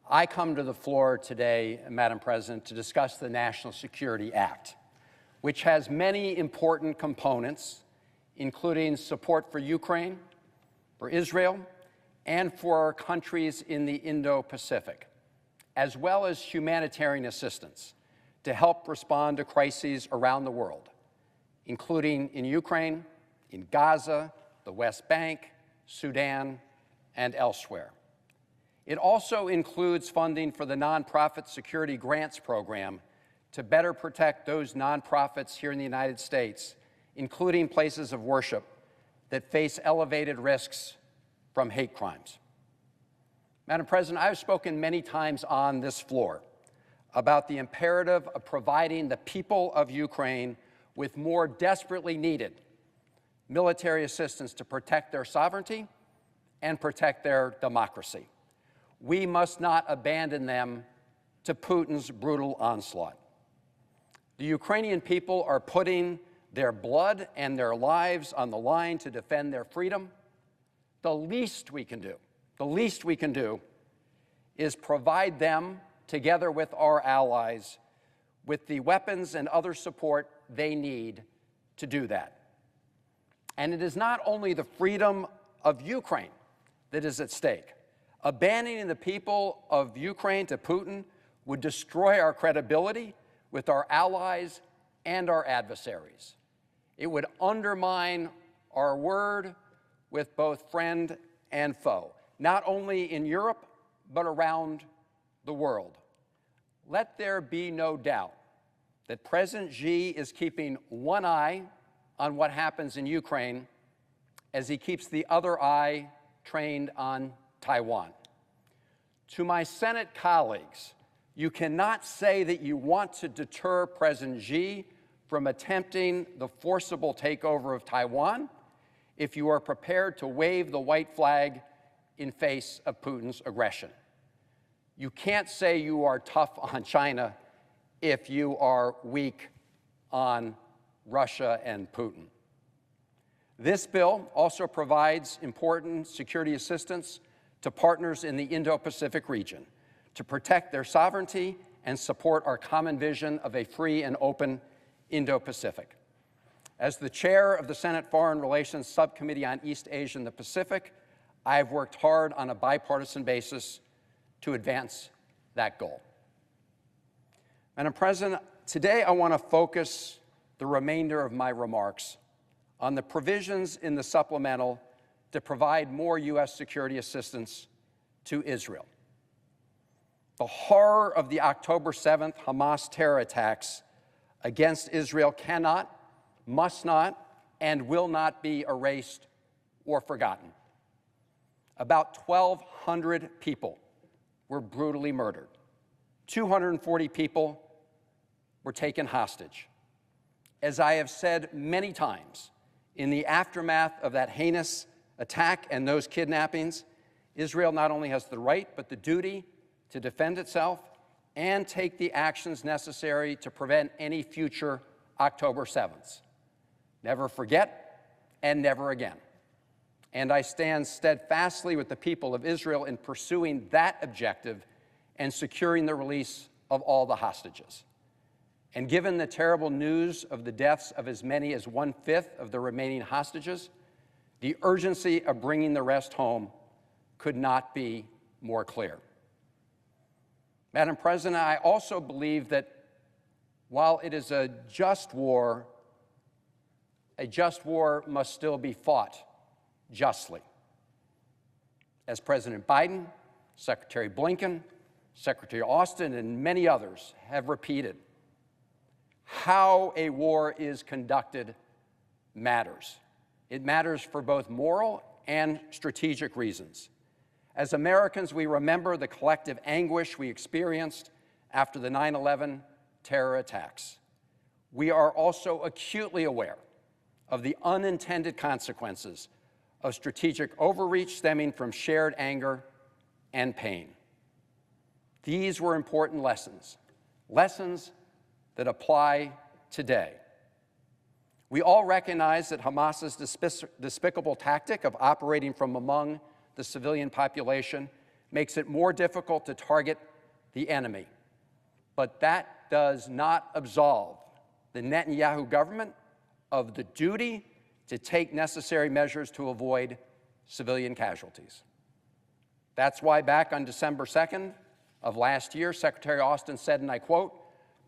I come to the floor today, Madam President, to discuss the National Security Act, which has many important components, including support for Ukraine, for Israel, and for our countries in the Indo-Pacific, as well as humanitarian assistance to help respond to crises around the world, including in Ukraine, in Gaza, the West Bank, Sudan, and elsewhere. It also includes funding for the Nonprofit Security Grants Program to better protect those nonprofits here in the United States, including places of worship that face elevated risks from hate crimes. Madam President, I've spoken many times on this floor about the imperative of providing the people of Ukraine with more desperately needed military assistance to protect their sovereignty and protect their democracy. We must not abandon them to Putin's brutal onslaught. The Ukrainian people are putting their blood and their lives on the line to defend their freedom. The least we can do is provide them, together with our allies, with the weapons and other support they need to do that. And it is not only the freedom of Ukraine that is at stake. Abandoning the people of Ukraine to Putin would destroy our credibility with our allies and our adversaries. It would undermine our word with both friend and foe, not only in Europe, but around the world. Let there be no doubt that President Xi is keeping one eye on what happens in Ukraine as he keeps the other eye trained on Taiwan. To my Senate colleagues, you cannot say that you want to deter President Xi from attempting the forcible takeover of Taiwan if you are prepared to wave the white flag in face of Putin's aggression. You can't say you are tough on China if you are weak on Russia and Putin. This bill also provides important security assistance to partners in the Indo-Pacific region to protect their sovereignty and support our common vision of a free and open Indo-Pacific. As the chair of the Senate Foreign Relations Subcommittee on East Asia and the Pacific, I have worked hard on a bipartisan basis to advance that goal. Madam President, today I want to focus the remainder of my remarks on the provisions in the supplemental to provide more U.S. security assistance to Israel. The horror of the October 7th Hamas terror attacks against Israel cannot, must not, and will not be erased or forgotten. About 1,200 people were brutally murdered. 240 people were taken hostage. As I have said many times, in the aftermath of that heinous attack and those kidnappings, Israel not only has the right but the duty to defend itself and take the actions necessary to prevent any future October 7ths. Never forget and never again. And I stand steadfastly with the people of Israel in pursuing that objective and securing the release of all the hostages. And given the terrible news of the deaths of as many as 1/5 of the remaining hostages, the urgency of bringing the rest home could not be more clear. Madam President, I also believe that while it is a just war must still be fought justly. As President Biden, Secretary Blinken, Secretary Austin, and many others have repeated, how a war is conducted matters. It matters for both moral and strategic reasons. As Americans, we remember the collective anguish we experienced after the 9/11 terror attacks. We are also acutely aware of the unintended consequences of strategic overreach stemming from shared anger and pain. These were important lessons that apply today. We all recognize that Hamas's despicable tactic of operating from among the civilian population makes it more difficult to target the enemy. But that does not absolve the Netanyahu government of the duty to take necessary measures to avoid civilian casualties. That's why back on December 2nd of last year, Secretary Austin said, and I quote,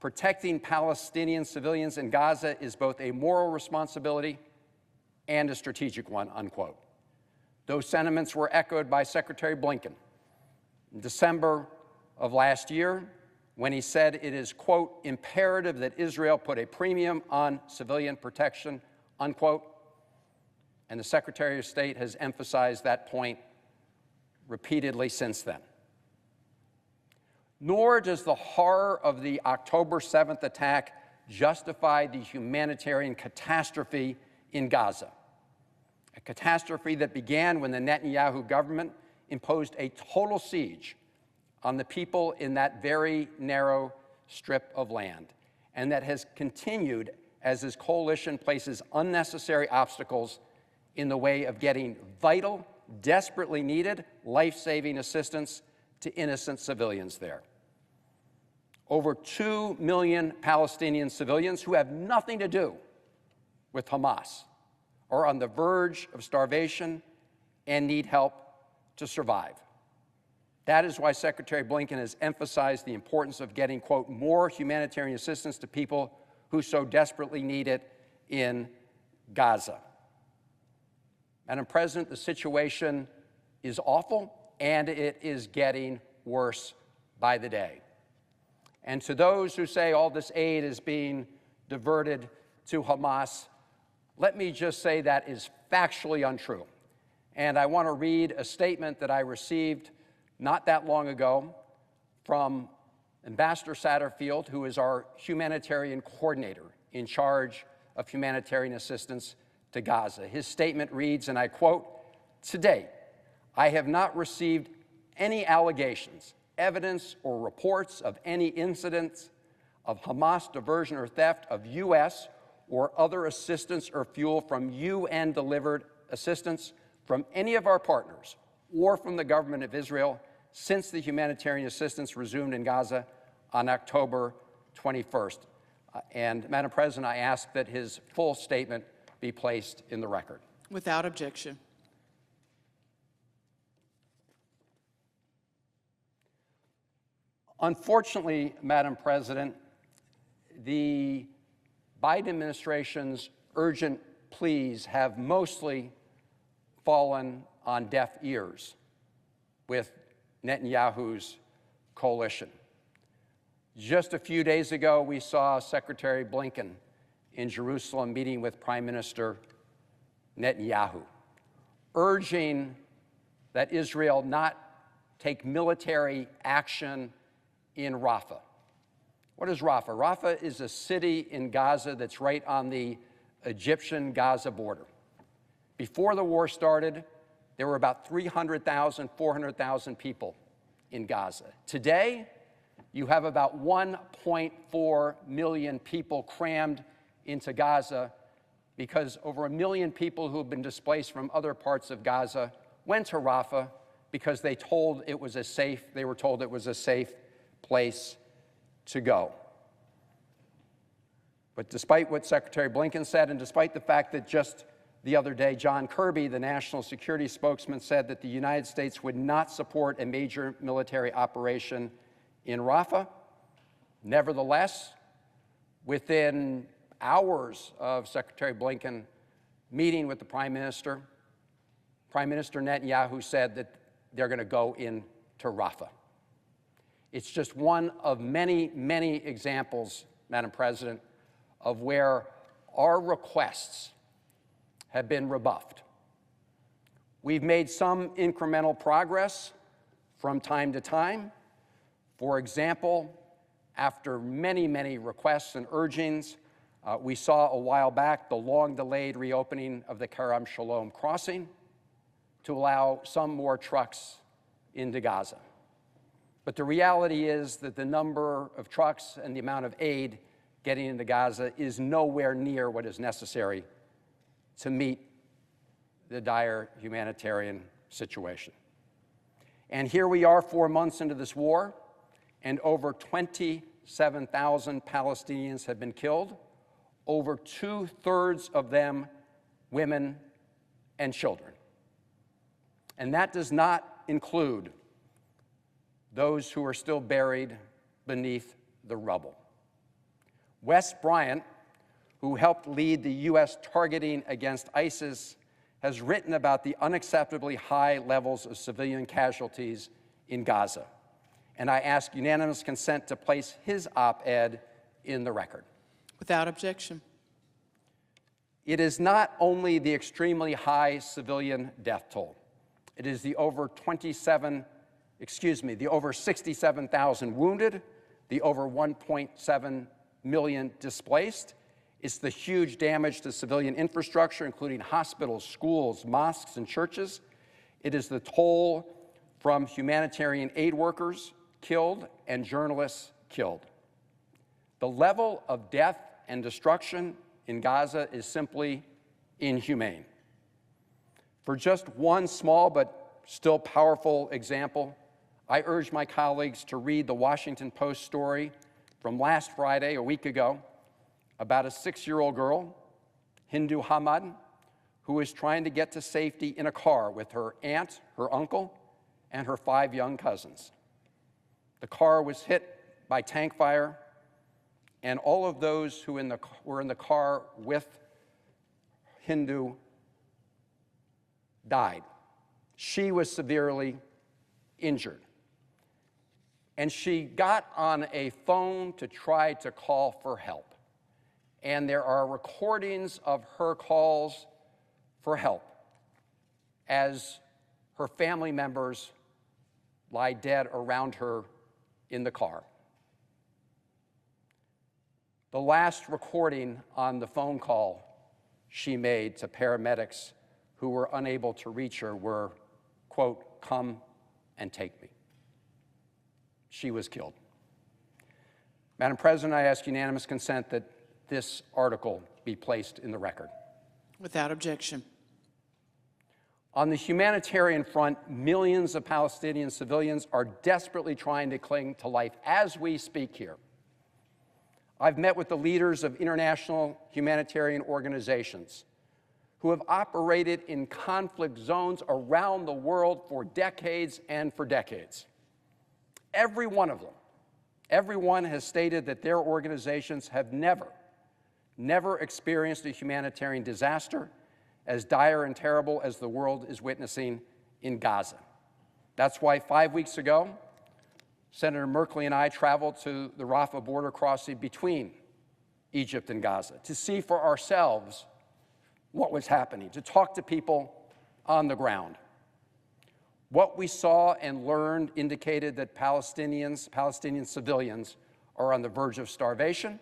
"Protecting Palestinian civilians in Gaza is both a moral responsibility and a strategic one," unquote. Those sentiments were echoed by Secretary Blinken in December of last year when he said it is, quote, "imperative that Israel put a premium on civilian protection," unquote. And the Secretary of State has emphasized that point repeatedly since then. Nor does the horror of the October 7th attack justify the humanitarian catastrophe in Gaza, a catastrophe that began when the Netanyahu government imposed a total siege on the people in that very narrow strip of land, and that has continued as his coalition places unnecessary obstacles in the way of getting vital, desperately needed, life-saving assistance to innocent civilians there. Over 2 million Palestinian civilians who have nothing to do with Hamas are on the verge of starvation and need help to survive. That is why Secretary Blinken has emphasized the importance of getting, quote, "more humanitarian assistance to people who so desperately need it in Gaza." Madam President, the situation is awful, and it is getting worse by the day. And to those who say all this aid is being diverted to Hamas, let me just say that is factually untrue. And I want to read a statement that I received not that long ago from Ambassador Satterfield, who is our humanitarian coordinator in charge of humanitarian assistance to Gaza. His statement reads, and I quote, "To date, I have not received any allegations, evidence, or reports of any incidents of Hamas diversion or theft of U.S. or other assistance or fuel from UN-delivered assistance from any of our partners or from the government of Israel since the humanitarian assistance resumed in Gaza on October 21st. And, Madam President, I ask that his full statement be placed in the record. Without objection. Unfortunately, Madam President, the Biden administration's urgent pleas have mostly fallen on deaf ears with Netanyahu's coalition. Just a few days ago, we saw Secretary Blinken in Jerusalem meeting with Prime Minister Netanyahu, urging that Israel not take military action in Rafah. What is Rafah? Rafah is a city in Gaza that's right on the Egyptian-Gaza border. Before the war started, there were about 300,000, 400,000 people in Gaza. Today, you have about 1.4 million people crammed into Gaza because over 1 million people who have been displaced from other parts of Gaza went to Rafah because they were told it was a safe place to go. But despite what Secretary Blinken said, and despite the fact that just the other day, John Kirby, the national security spokesman, said that the United States would not support a major military operation in Rafah, nevertheless, within hours of Secretary Blinken meeting with the Prime Minister Netanyahu said that they're going to go into Rafah. It's just one of many, many examples, Madam President, of where our requests have been rebuffed. We've made some incremental progress from time to time. For example, after many, many requests and urgings, we saw a while back the long-delayed reopening of the Kerem Shalom crossing to allow some more trucks into Gaza. But the reality is that the number of trucks and the amount of aid getting into Gaza is nowhere near what is necessary to meet the dire humanitarian situation. And here we are 4 months into this war, and over 27,000 Palestinians have been killed, over 2/3 of them women and children. And that does not include those who are still buried beneath the rubble. Wes Bryant, who helped lead the U.S. targeting against ISIS, has written about the unacceptably high levels of civilian casualties in Gaza. And I ask unanimous consent to place his op-ed in the record. Without objection. It is not only the extremely high civilian death toll. It is the over 67,000 wounded, the over 1.7 million displaced. It's the huge damage to civilian infrastructure, including hospitals, schools, mosques, and churches. It is the toll from humanitarian aid workers killed and journalists killed. The level of death and destruction in Gaza is simply inhumane. For just one small but still powerful example, I urge my colleagues to read the Washington Post story from last Friday, a week ago, about a 6-year-old girl, Hindu Hamad, who is trying to get to safety in a car with her aunt, her uncle, and her 5 young cousins. The car was hit by tank fire, and all of those who were in the car with Hindu died. She was severely injured. And she got on a phone to try to call for help. And there are recordings of her calls for help as her family members lie dead around her in the car. The last recording on the phone call she made to paramedics who were unable to reach her were, quote, "Come and take me." She was killed. Madam President, I ask unanimous consent that this article be placed in the record. Without objection. On the humanitarian front, millions of Palestinian civilians are desperately trying to cling to life as we speak here. I've met with the leaders of international humanitarian organizations who have operated in conflict zones around the world for decades and for decades. Every one of them, everyone has stated that their organizations have never experienced a humanitarian disaster as dire and terrible as the world is witnessing in Gaza. That's why 5 weeks ago, Senator Merkley and I traveled to the Rafah border crossing between Egypt and Gaza to see for ourselves what was happening, to talk to people on the ground. What we saw and learned indicated that Palestinian civilians are on the verge of starvation,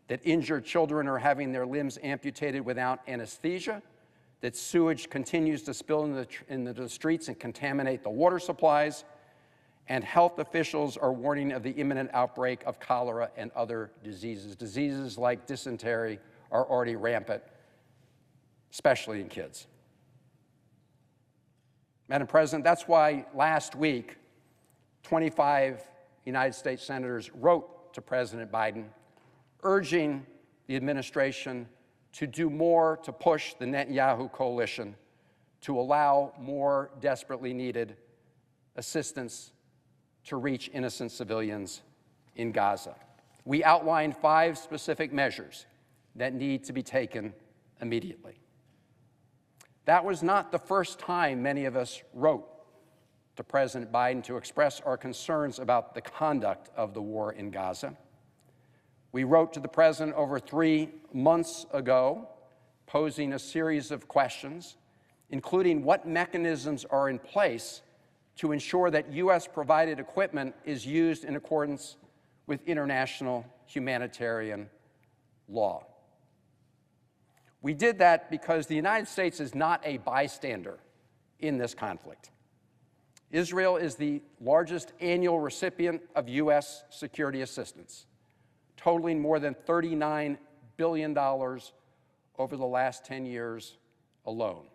that injured children are having their limbs amputated without anesthesia, that sewage continues to spill into the streets and contaminate the water supplies, and health officials are warning of the imminent outbreak of cholera and other diseases. Diseases like dysentery are already rampant, especially in kids. Madam President, that's why last week, 25 United States senators wrote to President Biden urging the administration to do more to push the Netanyahu coalition to allow more desperately needed assistance to reach innocent civilians in Gaza. We outlined 5 specific measures that need to be taken immediately. That was not the first time many of us wrote to President Biden to express our concerns about the conduct of the war in Gaza. We wrote to the President over 3 months ago, posing a series of questions, including what mechanisms are in place to ensure that U.S.-provided equipment is used in accordance with international humanitarian law. We did that because the United States is not a bystander in this conflict. Israel is the largest annual recipient of U.S. security assistance, totaling more than $39 billion over the last 10 years alone.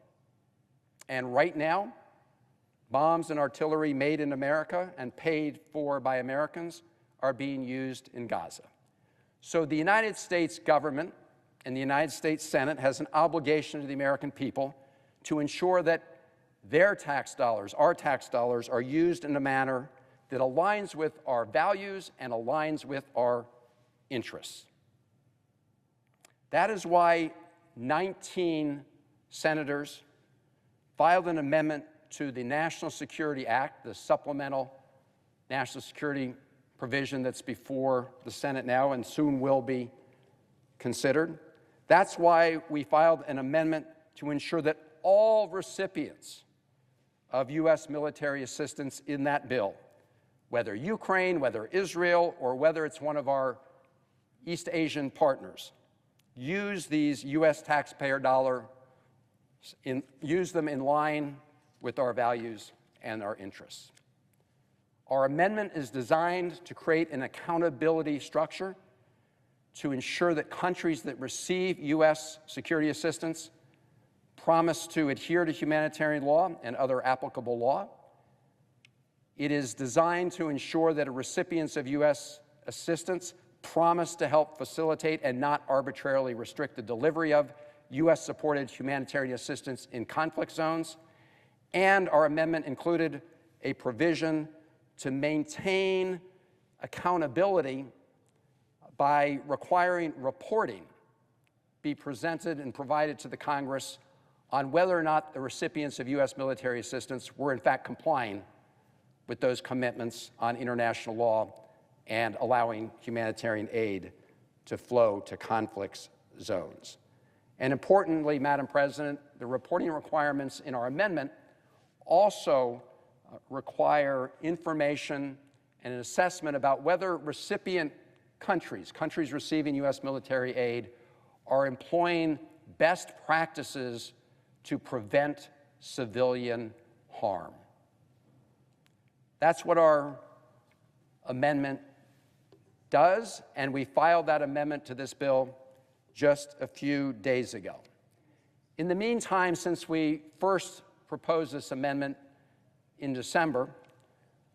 And right now, bombs and artillery made in America and paid for by Americans are being used in Gaza. So the United States government and the United States Senate has an obligation to the American people to ensure that their tax dollars, our tax dollars, are used in a manner that aligns with our values and aligns with our interests. That is why 19 senators filed an amendment to the National Security Act, the supplemental national security provision that's before the Senate now and soon will be considered. That's why we filed an amendment to ensure that all recipients of U.S. military assistance in that bill, whether Ukraine, whether Israel, or whether it's one of our East Asian partners, use these U.S. taxpayer dollars, use them in line with our values and our interests. Our amendment is designed to create an accountability structure to ensure that countries that receive U.S. security assistance promise to adhere to humanitarian law and other applicable law. It is designed to ensure that recipients of U.S. assistance promise to help facilitate and not arbitrarily restrict the delivery of U.S.-supported humanitarian assistance in conflict zones. And our amendment included a provision to maintain accountability by requiring reporting be presented and provided to the Congress on whether or not the recipients of U.S. military assistance were in fact complying with those commitments on international law and allowing humanitarian aid to flow to conflict zones. And importantly, Madam President, the reporting requirements in our amendment also require information and an assessment about whether recipient countries receiving U.S. military aid, are employing best practices to prevent civilian harm. That's what our amendment does, and we filed that amendment to this bill just a few days ago. In the meantime, since we first proposed this amendment in December,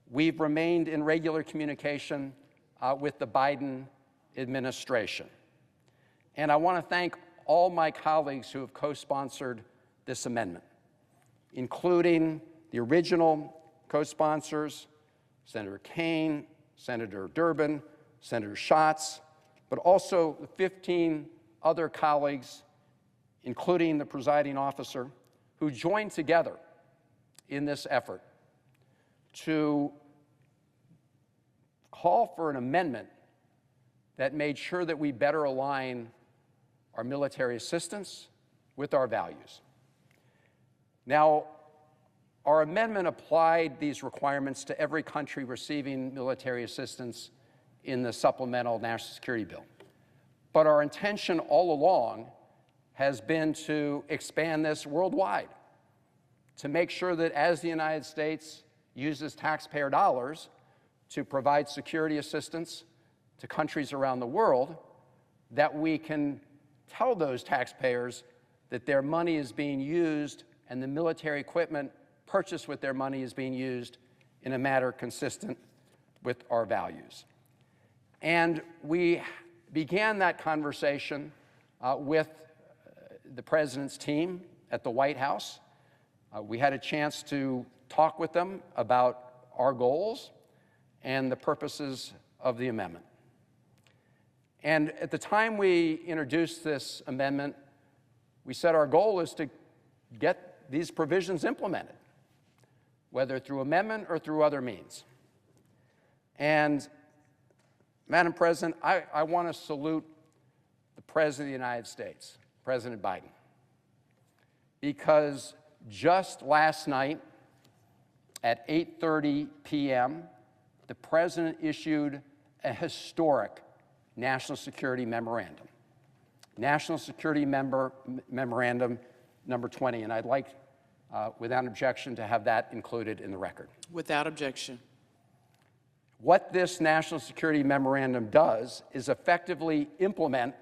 we've remained in regular communication with the Biden administration. And I want to thank all my colleagues who have co-sponsored this amendment, including the original co-sponsors, Senator Kaine, Senator Durbin, Senator Schatz, but also the 15 other colleagues, including the presiding officer, who joined together in this effort to call for an amendment that made sure that we better align our military assistance with our values. Now, our amendment applied these requirements to every country receiving military assistance in the supplemental national security bill. But our intention all along has been to expand this worldwide, to make sure that as the United States uses taxpayer dollars to provide security assistance to countries around the world, that we can tell those taxpayers that their money is being used and the military equipment purchased with their money is being used in a manner consistent with our values. And we began that conversation with the President's team at the White House. We had a chance to talk with them about our goals and the purposes of the amendment. And at the time we introduced this amendment, we said our goal is to get these provisions implemented, whether through amendment or through other means. And, Madam President, I want to salute the President of the United States, President Biden, because just last night at 8:30 p.m., the President issued a historic National Security Memorandum, National Security Memorandum number 20, and I'd like, without objection, to have that included in the record. Without objection. What this National Security Memorandum does is effectively implement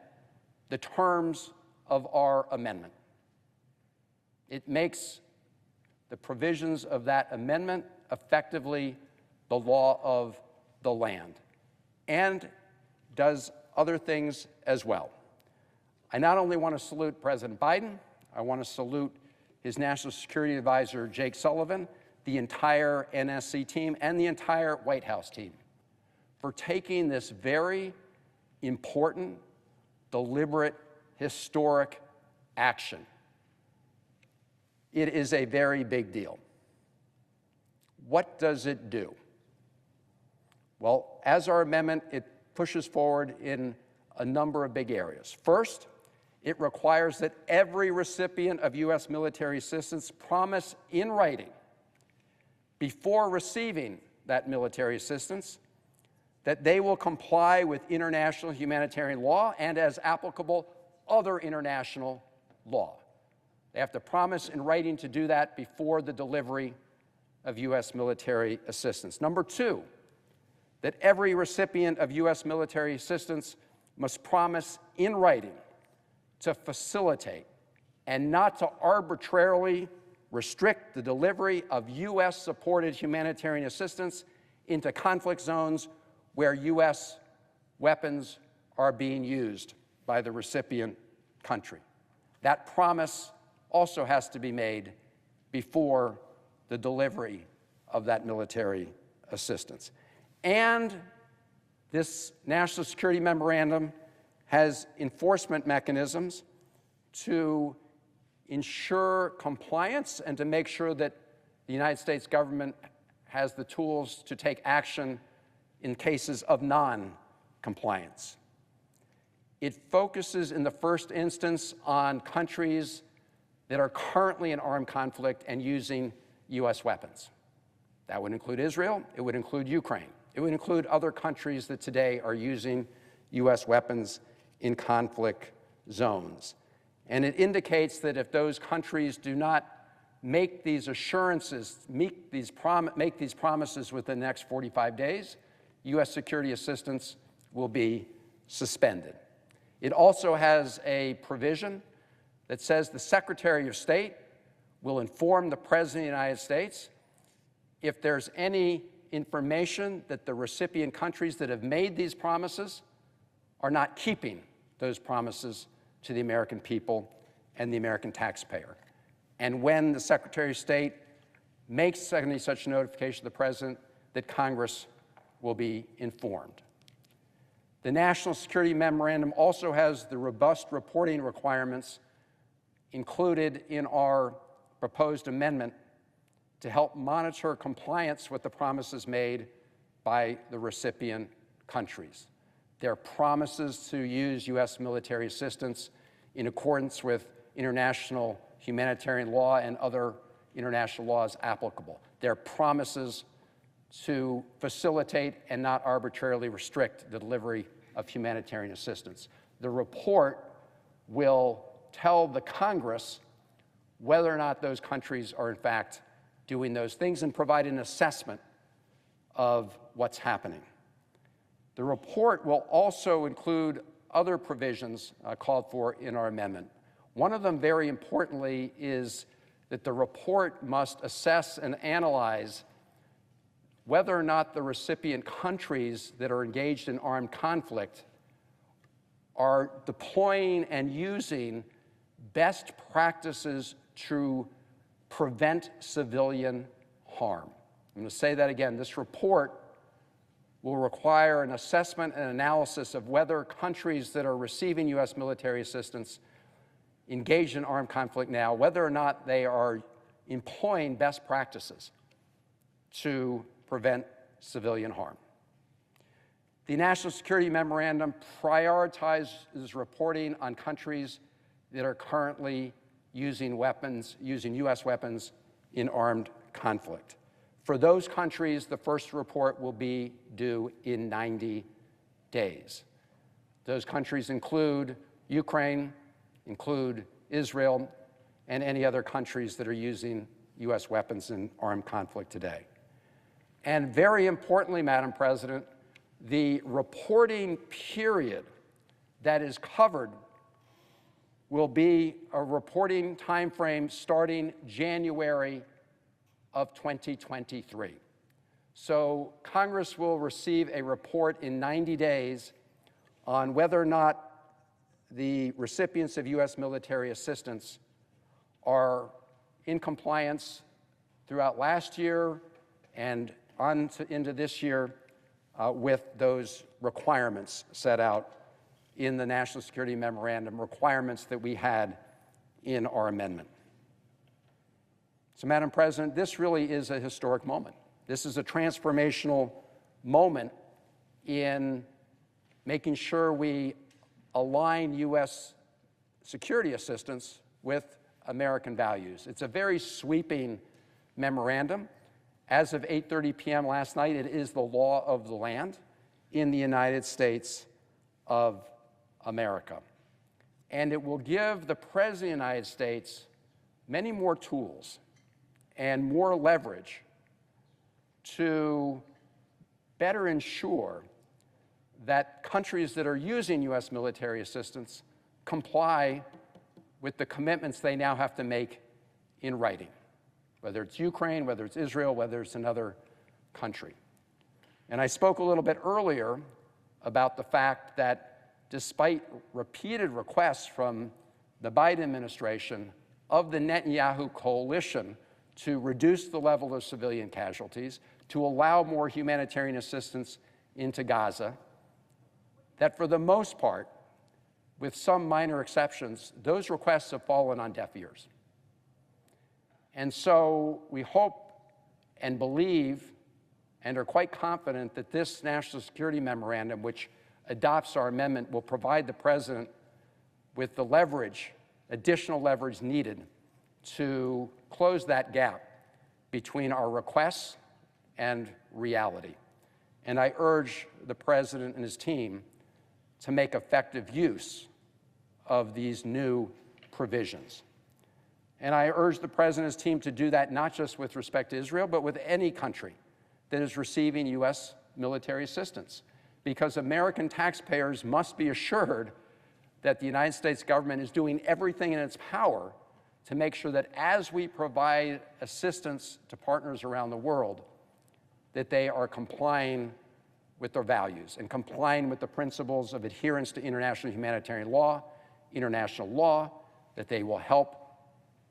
the terms of our amendment. It makes the provisions of that amendment effectively the law of the land, and does other things as well. I not only want to salute President Biden, I want to salute his National Security Advisor, Jake Sullivan, the entire NSC team, and the entire White House team for taking this very important, deliberate, historic action. It is a very big deal. What does it do? Well, as our amendment, it pushes forward in a number of big areas. First, it requires that every recipient of U.S. military assistance promise in writing before receiving that military assistance that they will comply with international humanitarian law and, as applicable, other international law. They have to promise in writing to do that before the delivery of U.S. military assistance. Number two, that every recipient of U.S. military assistance must promise in writing to facilitate and not to arbitrarily restrict the delivery of U.S.-supported humanitarian assistance into conflict zones where U.S. weapons are being used by the recipient country. That promise also has to be made before the delivery of that military assistance. And this National Security Memorandum has enforcement mechanisms to ensure compliance and to make sure that the United States government has the tools to take action in cases of non-compliance. It focuses in the first instance on countries that are currently in armed conflict and using U.S. weapons. That would include Israel, it would include Ukraine, it would include other countries that today are using U.S. weapons in conflict zones. And it indicates that if those countries do not make these assurances, make these promises within the next 45 days, U.S. security assistance will be suspended. It also has a provision that says the Secretary of State will inform the President of the United States if there's any information that the recipient countries that have made these promises are not keeping those promises to the American people and the American taxpayer. And when the Secretary of State makes any such notification to the President, that Congress will be informed. The National Security Memorandum also has the robust reporting requirements included in our proposed amendment to help monitor compliance with the promises made by the recipient countries. Their promises to use U.S. military assistance in accordance with international humanitarian law and other international laws applicable. Their promises to facilitate and not arbitrarily restrict the delivery of humanitarian assistance. The report will tell the Congress whether or not those countries are in fact doing those things and provide an assessment of what's happening. The report will also include other provisions called for in our amendment. One of them, very importantly, is that the report must assess and analyze whether or not the recipient countries that are engaged in armed conflict are deploying and using best practices to prevent civilian harm. I'm going to say that again. This report will require an assessment and analysis of whether countries that are receiving U.S. military assistance engaged in armed conflict now, whether or not they are employing best practices to prevent civilian harm. The National Security Memorandum prioritizes reporting on countries that are currently using weapons, using U.S. weapons in armed conflict. For those countries, the first report will be due in 90 days. Those countries include Ukraine, include Israel, and any other countries that are using U.S. weapons in armed conflict today. And very importantly, Madam President, the reporting period that is covered will be a reporting timeframe starting January of 2023. So Congress will receive a report in 90 days on whether or not the recipients of U.S. military assistance are in compliance throughout last year and into this year with those requirements set out in the National Security Memorandum, requirements that we had in our amendment. So, Madam President, this really is a historic moment. This is a transformational moment in making sure we align U.S. security assistance with American values. It's a very sweeping memorandum. As of 8:30 p.m. last night, it is the law of the land in the United States of America. And it will give the President of the United States many more tools and more leverage to better ensure that countries that are using U.S. military assistance comply with the commitments they now have to make in writing, whether it's Ukraine, whether it's Israel, whether it's another country. And I spoke a little bit earlier about the fact that despite repeated requests from the Biden administration of the Netanyahu coalition to reduce the level of civilian casualties, to allow more humanitarian assistance into Gaza, that for the most part, with some minor exceptions, those requests have fallen on deaf ears. And so we hope and believe and are quite confident that this National Security Memorandum, which adopts our amendment, will provide the President with the leverage, additional leverage needed to close that gap between our requests and reality. And I urge the President and his team to make effective use of these new provisions. And I urge the President and his team to do that not just with respect to Israel, but with any country that is receiving U.S. military assistance, because American taxpayers must be assured that the United States government is doing everything in its power to make sure that as we provide assistance to partners around the world, that they are complying with their values and complying with the principles of adherence to international humanitarian law, international law, that they will help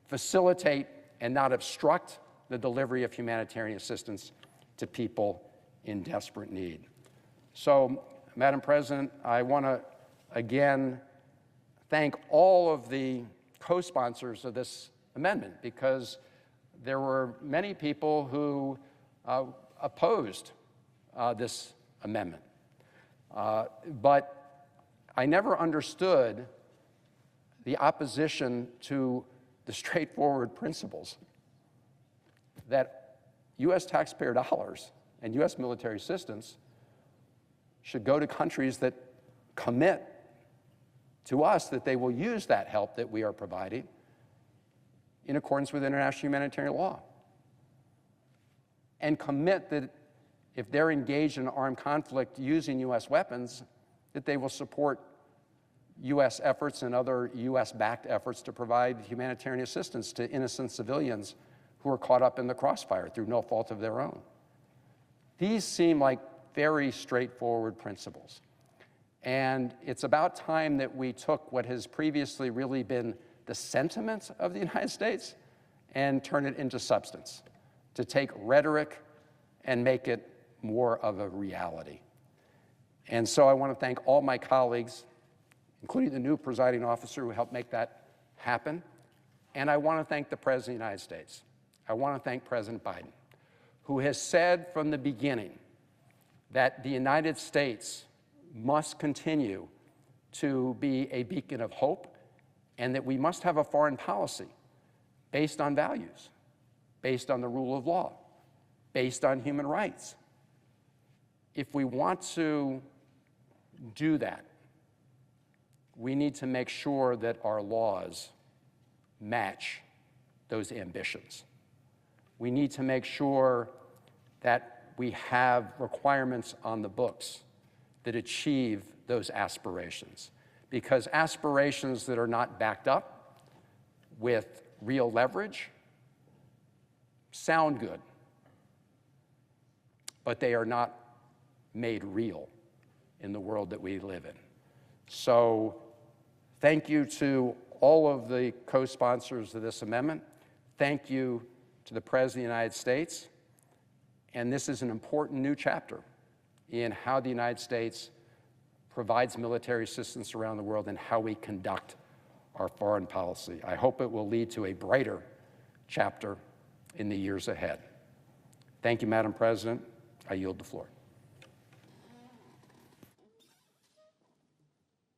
facilitate and not obstruct the delivery of humanitarian assistance to people in desperate need. So, Madam President, I want to again thank all of the co-sponsors of this amendment, because there were many people who opposed this amendment. But I never understood the opposition to the straightforward principles that U.S. taxpayer dollars and U.S. military assistance should go to countries that commit to us that they will use that help that we are providing in accordance with international humanitarian law, and commit that if they're engaged in an armed conflict using U.S. weapons, that they will support U.S. efforts and other U.S.-backed efforts to provide humanitarian assistance to innocent civilians who are caught up in the crossfire through no fault of their own. These seem like very straightforward principles. And it's about time that we took what has previously really been the sentiment of the United States and turn it into substance, to take rhetoric and make it more of a reality. And so I want to thank all my colleagues, including the new presiding officer who helped make that happen. And I want to thank the President of the United States. I want to thank President Biden, who has said from the beginning that the United States must continue to be a beacon of hope, and that we must have a foreign policy based on values, based on the rule of law, based on human rights. If we want to do that, we need to make sure that our laws match those ambitions. We need to make sure that we have requirements on the books that achieve those aspirations, because aspirations that are not backed up with real leverage sound good, but they are not made real in the world that we live in. So thank you to all of the co-sponsors of this amendment. Thank you to the President of the United States. And this is an important new chapter in how the United States provides military assistance around the world and how we conduct our foreign policy. I hope it will lead to a brighter chapter in the years ahead. Thank you, Madam President. I yield the floor.